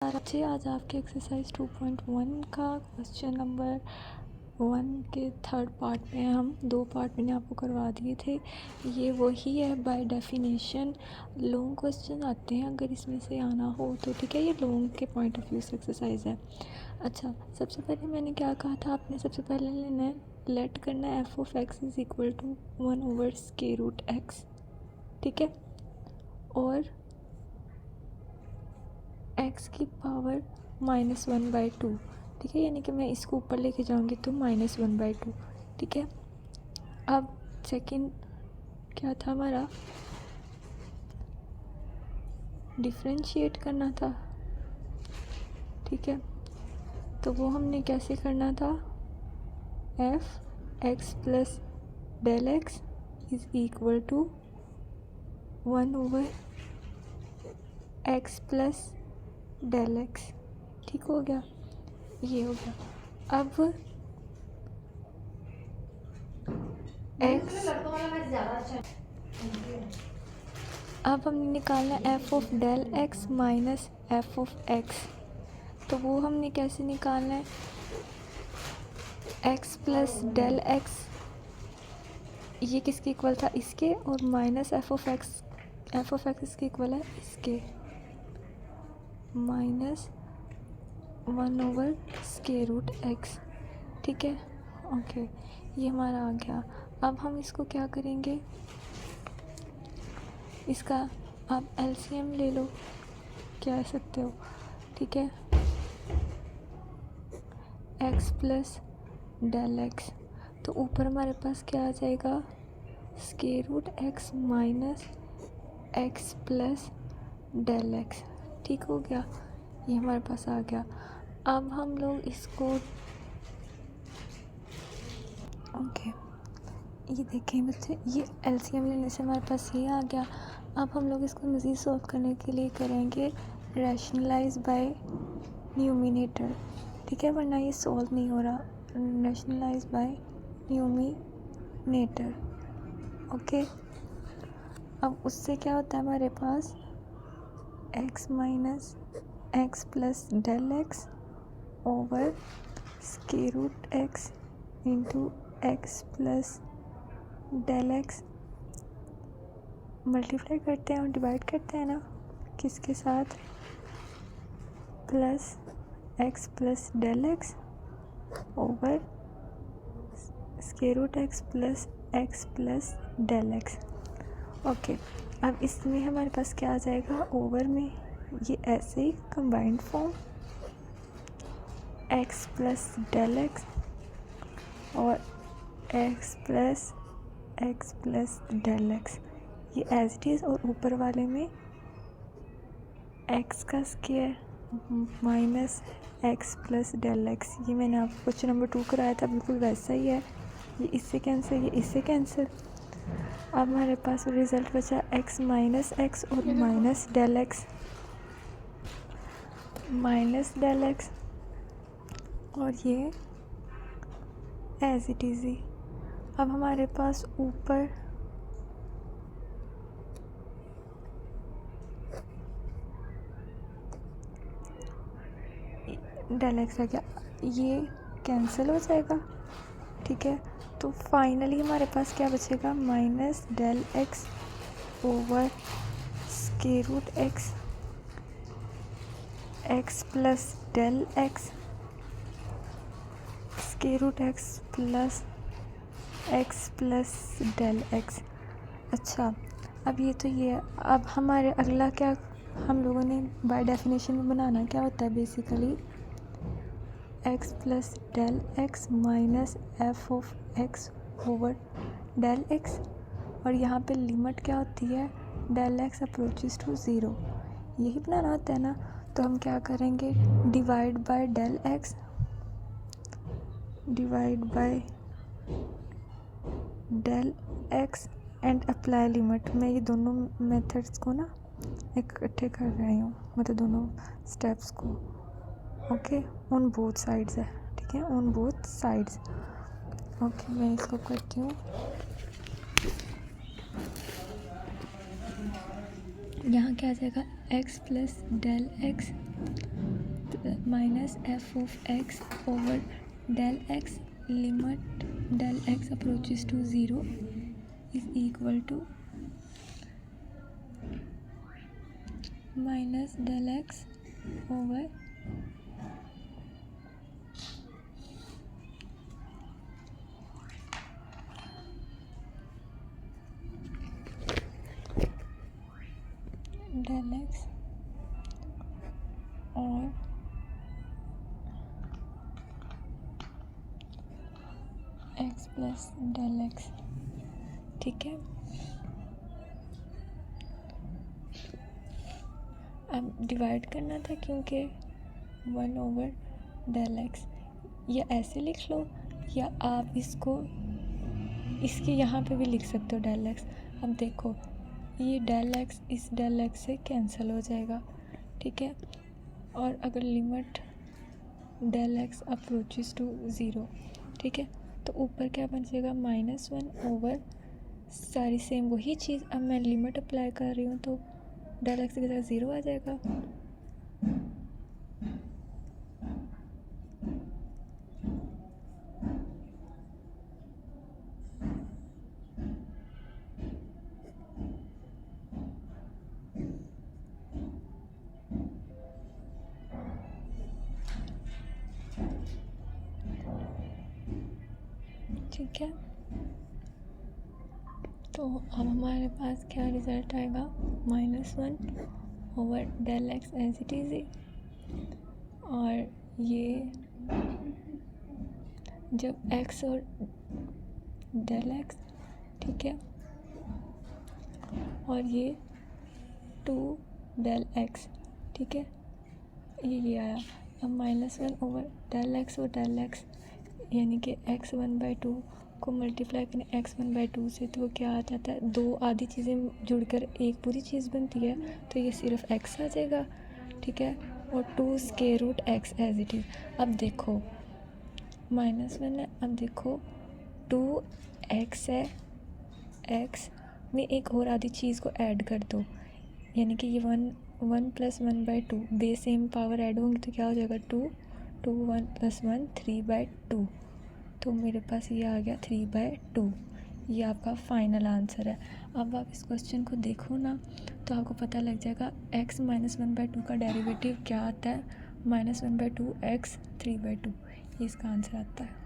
बच्चे आज आपके एक्सरसाइज 2.1 का क्वेश्चन नंबर 1 के थर्ड पार्ट में हम 2 पार्ट मैंने आपको करवा दिए थे। ये वही है बाय डेफिनेशन लॉन्ग क्वेश्चन आते हैं, अगर इसमें से आना हो तो ठीक है। ये लॉन्ग के पॉइंट ऑफ व्यू से एक्सरसाइज है। अच्छा, सबसे पहले मैंने क्या कहा था, आपने सबसे पहले लेना है लेट करना है F of X is equal to 1/√x, ठीक है, और x की पावर -1/2, ठीक है, यानी कि मैं इसको ऊपर लेके जाऊंगी तो -1/2, ठीक है। अब सेकंड क्या था हमारा, डिफरेंशिएट करना था, ठीक है। तो वो हमने कैसे करना था, f(x + del(x) is equal to 1/x + del(x), ठीक हो गया, ये हो गया। अब अब हमने निकालना है F of del X minus F of X. तो वो हमने कैसे निकालना है, एक्स प्लस डेल एक्स, ये किसके इक्वल था, इसके, और माइनस एफ ऑफ एक्स इसके इक्वल है इसके, -1/√x, ठीक है, ओके, ये हमारा आ गया। अब हम इसको क्या करेंगे, इसका आप एलसीएम ले लो, कह सकते हो, ठीक है, x + del x, तो ऊपर हमारे पास क्या आ जाएगा, √x माइनस x + del x, ठीक हो गया, ये हमारे पास आ गया। अब हम लोग इसको ओके, ये देखें बच्चे, ये एलसीएम लेने से हमारे पास ये आ गया। अब हम लोग इसको मज़ीद सॉल्व करने के लिए करेंगे रैशनलाइज बाय न्यूमिनेटर, ठीक है, वरना ये सॉल्व नहीं हो रहा। Rationalize by numerator, okay. अब उससे क्या होता है हमारे पास, x माइनस x + del x over √x into x + del x, multiply करते हैं और डिवाइड करते हैं ना, किसके साथ, plus x + del x over √x + x + del x, okay. अब इसमें हमारे पास क्या आ जाएगा, ओवर में ये ऐसे ही combined form x + del x और x + x + del x, ये एज इट इज़, और ऊपर वाले में x का square minus x + del x, ये मैंने आपको क्वेश्चन नंबर 2 कराया था, बिल्कुल वैसा ही है, ये इससे कैंसिल, ये इससे कैंसिल। अब हमारे पास रिज़ल्ट बचा x माइनस x और माइनस del x, और ये एज इट इज़ ही। अब हमारे पास ऊपर del x आ गया, ये कैंसिल हो जाएगा, ठीक है। तो फाइनली हमारे पास क्या बचेगा, minus del x over √x x + del x √x + x + del x। अच्छा, अब ये तो ये है। अब हमारे अगला क्या हम लोगों ने बाय डेफिनेशन में बनाना क्या होता है, basically x + del x minus F of x over del x, और यहाँ पे लिमिट क्या होती है, del x अप्रोचेस टू 0, यही बनाना होता है ना। तो हम क्या करेंगे, divide by del x, divide by del x and apply limit. मैं ये दोनों मेथड्स को ना इकट्ठे कर रही हूँ, मतलब दोनों स्टेप्स को, ओके, ऑन बोथ साइड्स है, ठीक है, ऑन बोथ साइड्स, ओके। मैं इसको करती हूँ, यहाँ क्या आ जाएगा x plus del X minus F of X over del X limit del X approaches to 0 is equal to minus del X over del X और एक्स प्लस डेल एक्स। ठीक है, अब डिवाइड करना था क्योंकि 1 ओवर डेल एक्स, या ऐसे लिख लो या आप इसको इसके यहाँ पे भी लिख सकते हो डेल एक्स। अब देखो ये डेल एक्स इस डेल एक्स से कैंसिल हो जाएगा। ठीक है, और अगर limit del X approaches to 0, ठीक है, तो ऊपर क्या बन जाएगा -1 ओवर सारी सेम वही चीज़। अब मैं लिमिट अप्लाई कर रही हूँ तो डेल एक्स के साथ 0 आ जाएगा। ठीक है, तो अब हमारे पास क्या रिज़ल्ट आएगा -1 over del X as it is. और ये जब x और डेल एक्स, ठीक है, और ये 2 डेल एक्स, ठीक है, ये आया। अब -1 ओवर डेल एक्स और डेल एक्स यानी कि x 1/2 को मल्टीप्लाई करें x 1/2 से तो वो क्या आ जाता है, दो आधी चीज़ें जुड़कर एक पूरी चीज़ बनती है, तो ये सिर्फ x आ जाएगा। ठीक है, और 2 square root x as it is. अब देखो -1 है, अब देखो 2x है, x में एक और आधी चीज़ को ऐड कर दो, यानी कि ये 1 + 1/2 बेस सेम पावर ऐड होंगी तो क्या हो जाएगा 2 1 + 1 3/2। तो मेरे पास ये आ गया 3/2। ये आपका फाइनल आंसर है। अब आप इस क्वेश्चन को देखो ना तो आपको पता लग जाएगा x -1/2 का डेरिवेटिव क्या आता है, -1/2 x 3/2, ये इसका आंसर आता है।